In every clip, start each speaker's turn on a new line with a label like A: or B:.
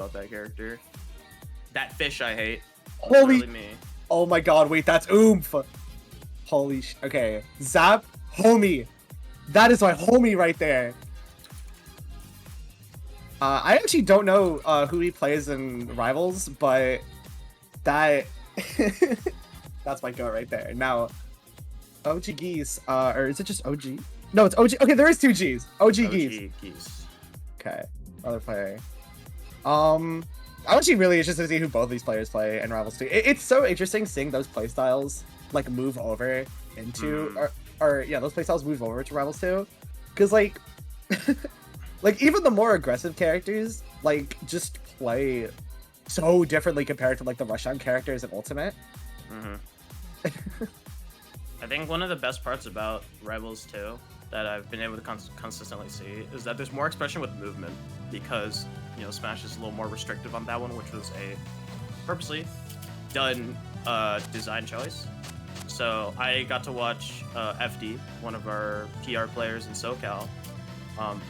A: about that character. That fish I hate.
B: Holy,
A: really me.
B: Oh my god, wait, that's oomph. Holy sh, okay. ZAP, homie. That is my homie right there. I actually don't know who he plays in Rivals, but that that's my goat right there. Now, OGgeese, or is it just OG? No, it's OG. Okay, there is two G's. OGgeese.
A: OGgeese.
B: Okay, other player. I'm actually really interested to see who both of these players play in Rivals 2. It's so interesting seeing those playstyles like move over into, or yeah, those playstyles move over to Rivals 2, because like. Like, even the more aggressive characters, like, just play so differently compared to, like, the Rush-On characters in Ultimate.
A: I think one of the best parts about Rivals 2 that I've been able to consistently see is that there's more expression with movement, because, you know, Smash is a little more restrictive on that one, which was a purposely done design choice. So I got to watch FD, one of our PR players in SoCal,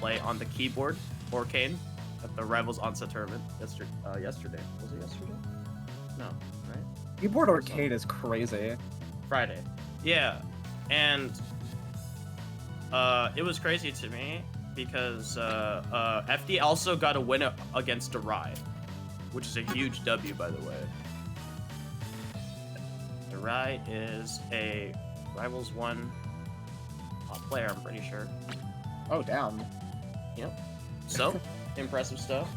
A: play on the keyboard Orcane at the Rivals Onset tournament yesterday. Was it yesterday? No, right?
B: Keyboard Orcane is crazy.
A: Friday. Yeah, and it was crazy to me because FD also got a win against Darai, which is a huge W, by the way. Darai is a Rivals 1 top player, I'm pretty sure.
B: Oh, damn.
A: Yep. So, impressive stuff.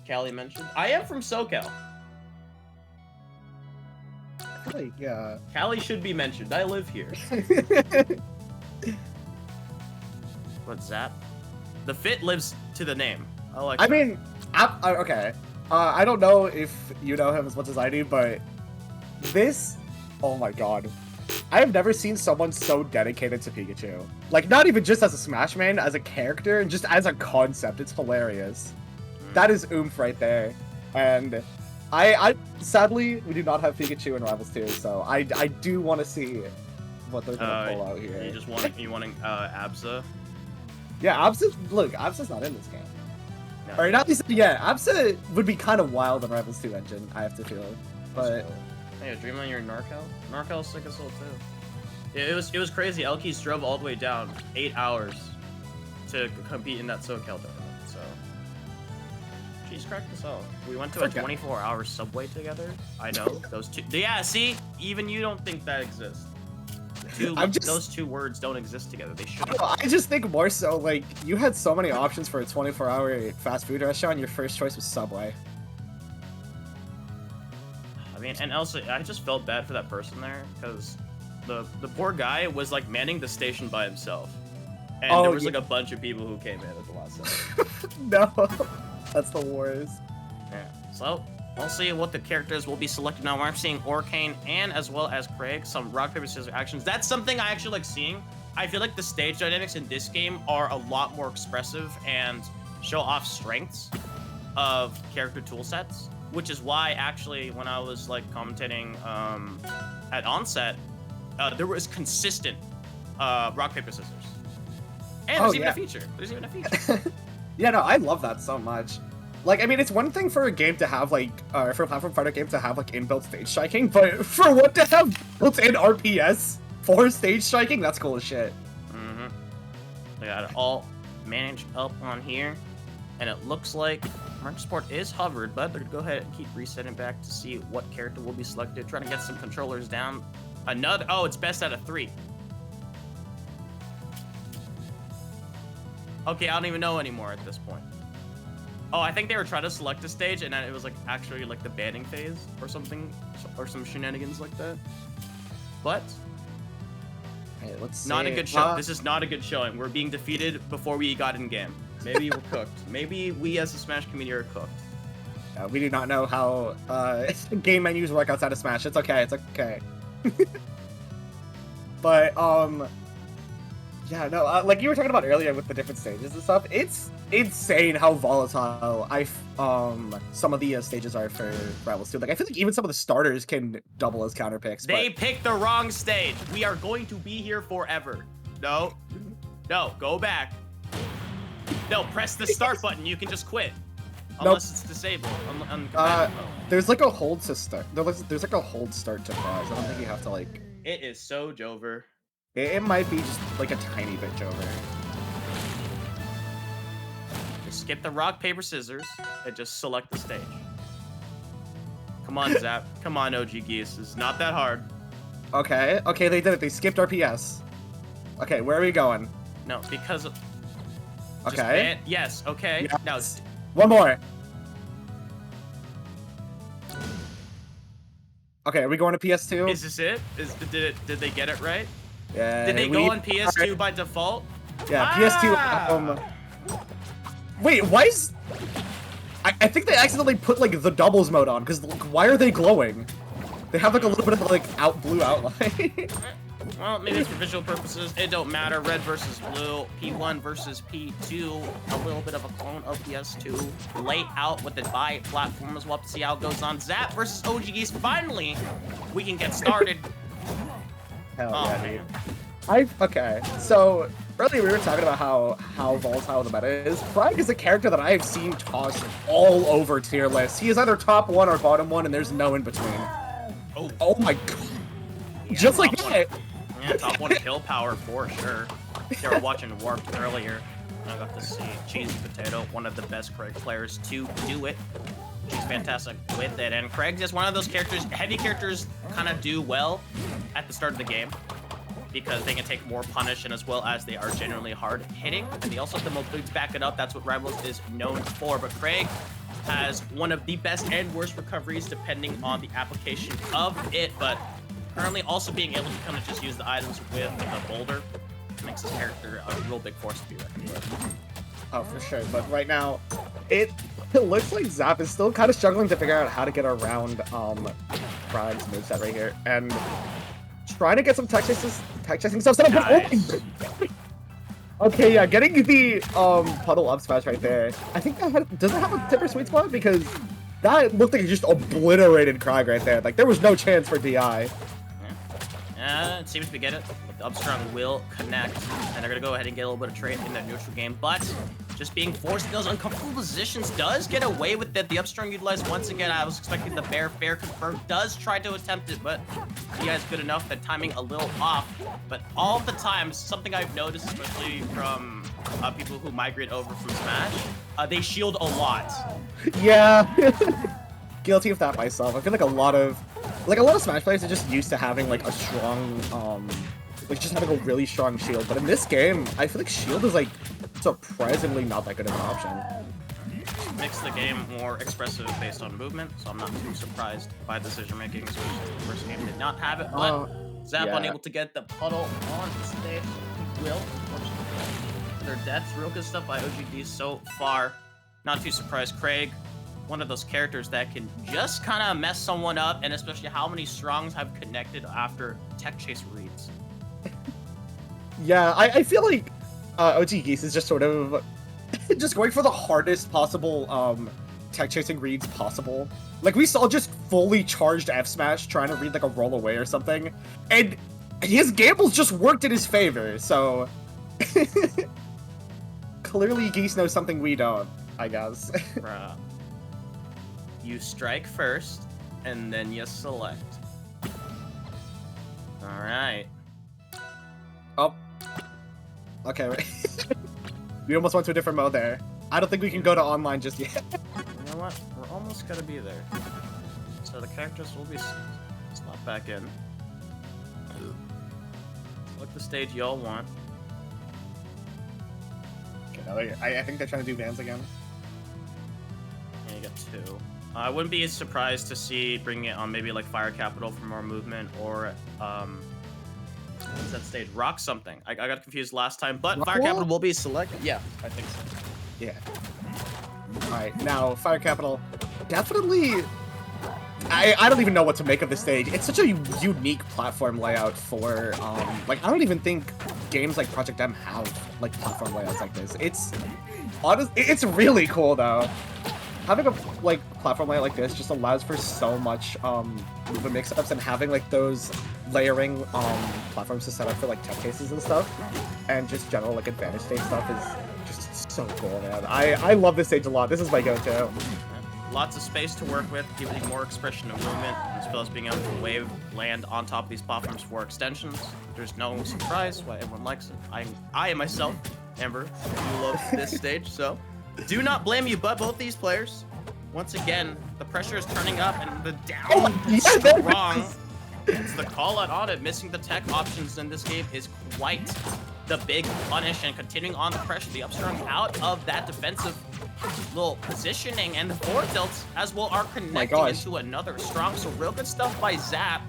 A: Callie mentioned. I am from SoCal.
B: I feel like, yeah.
A: Callie should be mentioned. I live here. What, ZAP? The fit lives to the name. I
B: mean, okay. I don't know if you know him as much as I do, but this... Oh my god. I have never seen someone so dedicated to Pikachu. Like, not even just as a Smash main, as a character, and just as a concept. It's hilarious. That is oomph right there. And I sadly, we do not have Pikachu in Rivals 2, so I do want to see what they're gonna pull out here.
A: You wanting Abza?
B: Yeah, Abza's not in this game. No. Or not least, yeah, Abza would be kind of wild in Rivals 2 engine, I have to feel. But
A: hey, Dreamland, you're in NorCal? NorCal's sick as hell too. Yeah, it was crazy. Elkies drove all the way down 8 hours to compete in that SoCal tournament. So she's cracked as hell. We went to a 24-hour subway together. I know those two. Yeah, see, even you don't think that exists. Those two words don't exist together. They should.
B: I just think more so like you had so many options for a 24-hour fast food restaurant. Your first choice was Subway.
A: I mean, and also, I just felt bad for that person there, because the poor guy was, like, manning the station by himself. And there was, like, a bunch of people who came in at the last second.
B: No, that's the worst.
A: Yeah, so, we'll see what the characters will be selected now. We're seeing Orcane and, as well as Craig, some rock, paper, scissors actions. That's something I actually like seeing. I feel like the stage dynamics in this game are a lot more expressive and show off strengths of character tool sets. Which is why, actually, when I was, like, commentating at Onset, there was consistent rock, paper, scissors. And there's even a feature. There's even a feature.
B: Yeah, no, I love that so much. Like, I mean, it's one thing for a game to have, like, for a platform fighter game to have, like, inbuilt stage striking, but for what to have built-in RPS for stage striking, that's cool as shit.
A: We got it all managed up on here, and it looks like Mark Sport is hovered, but they're gonna go ahead and keep resetting back to see what character will be selected. Trying to get some controllers down. It's best out of 3. Okay, I don't even know anymore at this point. Oh, I think they were trying to select a stage, and then it was like actually like the banning phase or something, or some shenanigans like that. But
B: hey, let's see.
A: Not a good show. This is not a good showing. We're being defeated before we got in game. Maybe we're cooked. Maybe we as a Smash community are cooked.
B: We do not know how game menus work outside of Smash. It's okay. It's okay. But yeah, no. Like you were talking about earlier with the different stages and stuff. It's insane how volatile some of the stages are for Rivals 2. Like I feel like even some of the starters can double as counter picks.
A: They picked the wrong stage. We are going to be here forever. No, go back. No, press the start button. You can just quit. Unless it's disabled.
B: There's like a hold to start. There's like a hold start to pause. I don't think you have to like.
A: It is so Jover.
B: It might be just like a tiny bit Jover.
A: Just skip the rock, paper, scissors, and just select the stage. Come on, Zap. Come on, OGgeese. It's not that hard.
B: Okay, they did it. They skipped RPS. Okay, where are we going?
A: No, because of...
B: Okay.
A: Yes, okay.
B: Yes.
A: Now,
B: one more. Okay, are we going to PS2?
A: is this it? Did they get it right?
B: Yeah.
A: Did they go on PS2 by default?
B: Yeah, PS2. Wait, why is... I think they accidentally put, like, the doubles mode on, because, like, why are they glowing? They have, like, a little bit of, like, blue outline.
A: Well, maybe it's for visual purposes. It don't matter. Red versus blue, P1 versus P2. A little bit of a clone of PS2. Late out with the bi-platform as well to see how it goes on. Zap versus OGgeese. Finally, we can get started.
B: Hell
A: oh,
B: yeah,
A: man.
B: dude. Okay, so earlier we were talking about how volatile the meta is. Frag is a character that I have seen tossed all over tier lists. He is either top 1 or bottom 1, and there's no in between. Oh my god.
A: Yeah,
B: just like that.
A: Yeah, top 1 kill power for sure. They were watching Warped earlier. I got to see Cheesy Potato, one of the best Craig players to do it. She's fantastic with it. And Craig's just one of those characters, heavy characters kind of do well at the start of the game because they can take more punish, and as well as they are generally hard hitting. And they also have the mobility to back it up. That's what Rivals is known for. But Craig has one of the best and worst recoveries depending on the application of it. But currently also being able to kind of just use the items with the boulder makes his character a real big force to be reckoned with.
B: Oh, for sure. But right now, it looks like Zap is still kind of struggling to figure out how to get around Frag's moveset right here. And trying to get some tech chasing stuff set up.
A: Nice.
B: Okay, yeah, getting the puddle up smash right there. I think that does it have a tipper sweet spot? Because that looked like it just obliterated Krog right there. Like, there was no chance for DI.
A: Yeah, it seems we get it. The Upstrong will connect, and they're going to go ahead and get a little bit of trade in that neutral game. But just being forced in those uncomfortable positions does get away with it. The Upstrong utilized once again. I was expecting the Bear Fair confirmed. Does try to attempt it, but DI is good enough. The timing a little off. But all the time, something I've noticed, especially from people who migrate over from Smash, they shield a lot.
B: Yeah. Guilty of that myself. I feel like a lot of Smash players are just used to having like a strong, like just having a really strong shield. But in this game, I feel like shield is like surprisingly not that good of an option.
A: Makes the game more expressive based on movement, so I'm not too surprised by decision making. So the first game did not have it, but Zap
B: yeah.
A: unable to get the puddle on the stage. He will, unfortunately, to their deaths. Real good stuff by OGgeese so far. Not too surprised. Craig, one of those characters that can just kind of mess someone up, and especially how many strongs have connected after tech chase reads.
B: Yeah, I feel like OGgeese is just sort of just going for the hardest possible tech chasing reads possible. Like, we saw just fully charged F smash trying to read like a roll away or something, and his gambles just worked in his favor. So clearly Geese knows something we don't, I guess.
A: Bruh. You strike first, and then you select. Alright.
B: Oh. Okay, wait. We almost went to a different mode there. I don't think we can go to online just yet.
A: You know what? We're almost gonna be there. So the characters will be slot back in. Select the stage y'all want.
B: Okay, now I think they're trying to do Vans again.
A: And you get 2. I wouldn't be surprised to see bringing it on maybe like Fire Capital for more movement, or what's that stage? Rock something. I got confused last time, but
B: Rock
A: Fire
B: wall?
A: Capital will be selected. Yeah, I think so.
B: Yeah. Alright, now Fire Capital. Definitely. I don't even know what to make of this stage. It's such a unique platform layout for like, I don't even think games like Project M have like platform layouts like this. It's really cool though. Having a like platform layout like this just allows for so much movement mix-ups, and having like those layering platforms to set up for like tech cases and stuff, and just general like advantage state stuff is just So cool, man. I love this stage a lot. This is my go-to.
A: Lots of space to work with, giving you more expression of movement, as well as being able to wave, land on top of these platforms for extensions. There's no surprise why everyone likes it. I myself, Amber, do love this stage, so do not blame you, but both these players. Once again, the pressure is turning up, and the down is strong. It's the call out on it. Missing the tech options in this game is quite the big punish, and continuing on the pressure, the upstrong out of that defensive little positioning, and the forward tilts as well are connecting into another strong. So real good stuff by ZAP.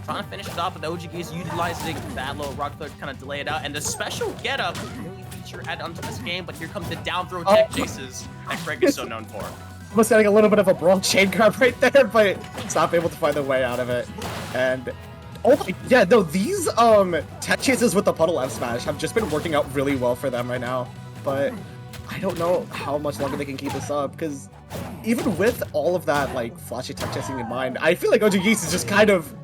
A: Trying to finish it off with OGgeese utilizing that little rock to kind of delay it out. And the special getup, really feature add onto this game, but here comes the down throw tech chases that Craig is so known for.
B: Almost getting a little bit of a brawl chain grab right there, but it's not able to find their way out of it. And oh my, yeah, no, these tech chases with the puddle F smash have just been working out really well for them right now. But I don't know how much longer they can keep this up, because even with all of that like flashy tech chasing in mind, I feel like OGgeese is just kind of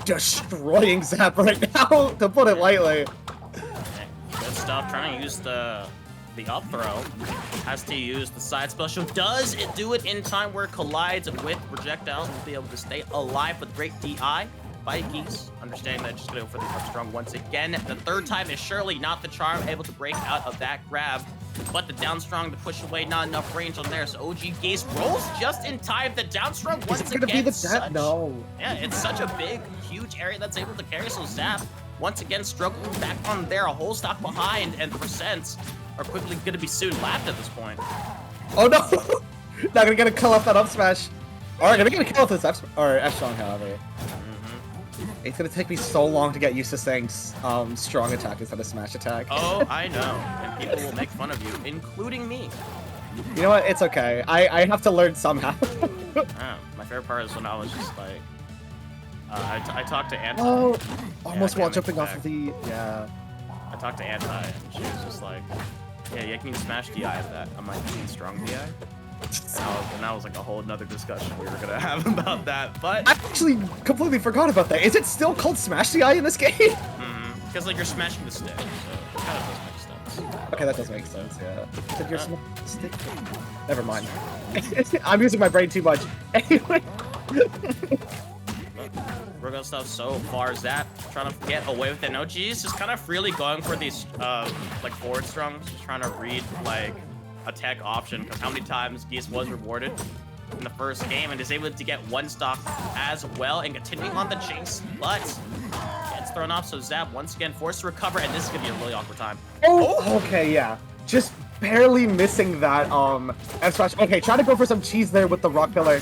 B: destroying ZAP right now, to put it lightly.
A: Good stuff. Trying to use the up throw. Has to use the side special. Does it do it in time where it collides with projectiles and will be able to stay alive with great DI by Geese. Understanding that just gonna go for the up strong once again. The third time is surely not the charm, able to break out of that grab. But the down strong to push away, not enough range on there. So OGgeese rolls just in time. The down strong once again.
B: Be the ZAP? No.
A: Yeah, it's such a big, huge area that's able to carry. So ZAP once again struggling back on there, a whole stock behind, and the percents are quickly going to be soon lapped at this point.
B: Oh no! Not gonna get a kill off that up smash. Alright, gonna get a kill off this F strong, however. It's gonna take me so long to get used to saying strong attack instead of smash attack.
A: Oh, I know. And people will make fun of you, including me.
B: You know what? It's okay. I have to learn somehow.
A: My favorite part is when I was just like, I talked to Anti.
B: Oh, almost while jumping off of the
A: I talked to Anti, and she was just like, yeah, you can smash DI of that. I'm like, you mean strong DI? And that was like a whole nother discussion we were gonna have about that, but
B: I actually completely forgot about that. Is it still called Smash DI in this game?
A: Because like you're smashing the stick, so it kind of does make sense.
B: Okay, that does make sense, yeah. Said you're stick. Never mind. I'm using my brain too much. Anyway.
A: Real good stuff so far. ZAP trying to get away with it. No, G's just kind of freely going for these like forward strongs, just trying to read like a tech option, because how many times Geese was rewarded in the first game and is able to get one stock as well, and continuing on the chase, but gets thrown off. So ZAP once again forced to recover, and this is gonna be a really awkward time.
B: Oh, okay, yeah, just barely missing that F smash. Okay, trying to go for some cheese there with the rock pillar,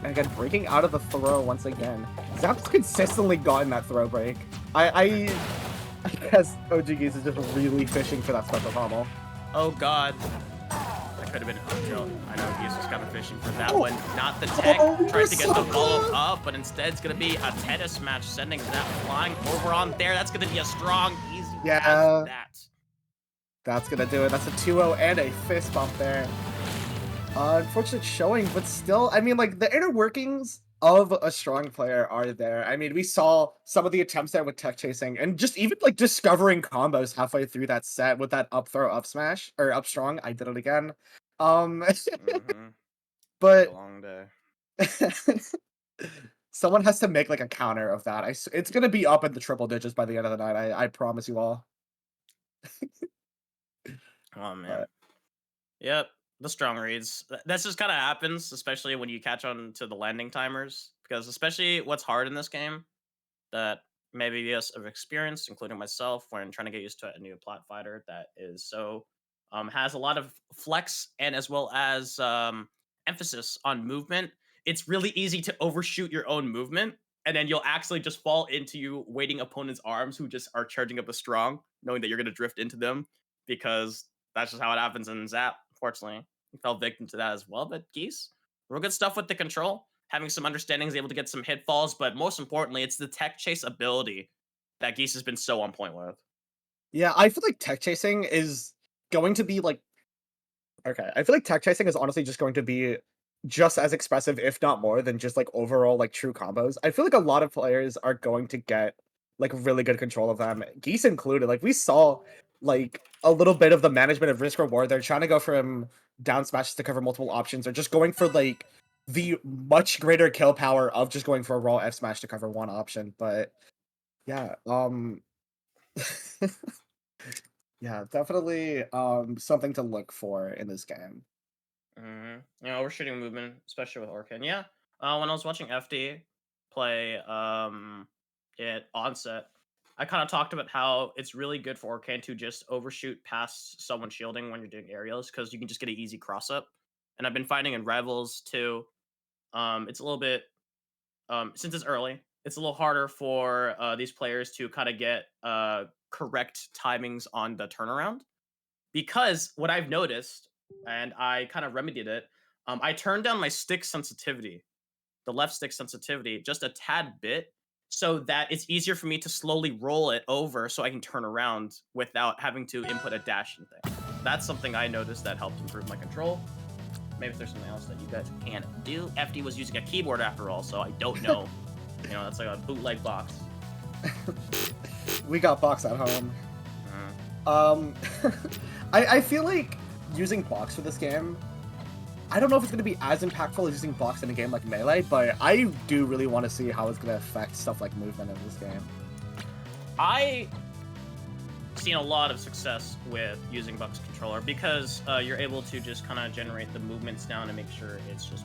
B: and again breaking out of the throw once again. ZAP's consistently gotten that throw break. I guess OGgeese is just really fishing for that special pommel.
A: Oh god. That could have been, you know, I know Geese was kind of fishing for that one. Not the tech. Tries to get the follow up, but instead it's going to be a tennis match, sending that flying over on there. That's going to be a strong, easy that.
B: That's going to do it. That's a 2-0 and a fist bump there. Unfortunate showing, but still, I mean, like, the inner workings of a strong player are there. I mean, we saw some of the attempts there with tech chasing, and just even like discovering combos halfway through that set with that up throw up smash or up strong. I did it again. But
A: a long day.
B: Someone has to make like a counter of that. It's gonna be up in the triple digits by the end of the night. I promise you all.
A: Oh man. Yep. The strong reads. This just kind of happens, especially when you catch on to the landing timers, because especially what's hard in this game that maybe us of experience, including myself, when trying to get used to a new plot fighter that is so has a lot of flex and as well as emphasis on movement. It's really easy to overshoot your own movement, and then you'll actually just fall into you waiting opponents' arms who just are charging up a strong, knowing that you're gonna drift into them, because that's just how it happens in ZAP. Fortunately, he fell victim to that as well. But Geese, real good stuff with the control, having some understandings, able to get some hit falls, but most importantly, it's the tech chase ability that Geese has been so on point with.
B: Yeah, I feel like tech chasing is going to be like, okay, I feel like tech chasing is honestly just going to be just as expressive, if not more, than just like overall like true combos. I feel like a lot of players are going to get like really good control of them, Geese included. Like we saw like a little bit of the management of risk reward. They're trying to go from down smashes to cover multiple options, or just going for like the much greater kill power of just going for a raw F smash to cover one option. But yeah, yeah, definitely something to look for in this game.
A: You know, overshooting movement, especially with Orkin. Yeah. When I was watching FD play at onset, I kind of talked about how it's really good for Orkan to just overshoot past someone shielding when you're doing aerials because you can just get an easy cross up. And I've been finding in Rivals too. It's a little bit since it's early, it's a little harder for these players to kind of get correct timings on the turnaround because what I've noticed, and I kind of remedied it, I turned down my stick sensitivity, the left stick sensitivity, just a tad bit, so that it's easier for me to slowly roll it over so I can turn around without having to input a dashing thing. That's something I noticed that helped improve my control. Maybe if there's something else that you guys can't do. FD was using a keyboard after all, so I don't know. You know, that's like a bootleg box.
B: We got box at home.
A: Uh,
B: I feel like using box for this game, I don't know if it's going to be as impactful as using box in a game like Melee, but I do really want to see how it's going to affect stuff like movement in this game.
A: I seen a lot of success with using Buck's controller because you're able to just kind of generate the movements down and make sure it's just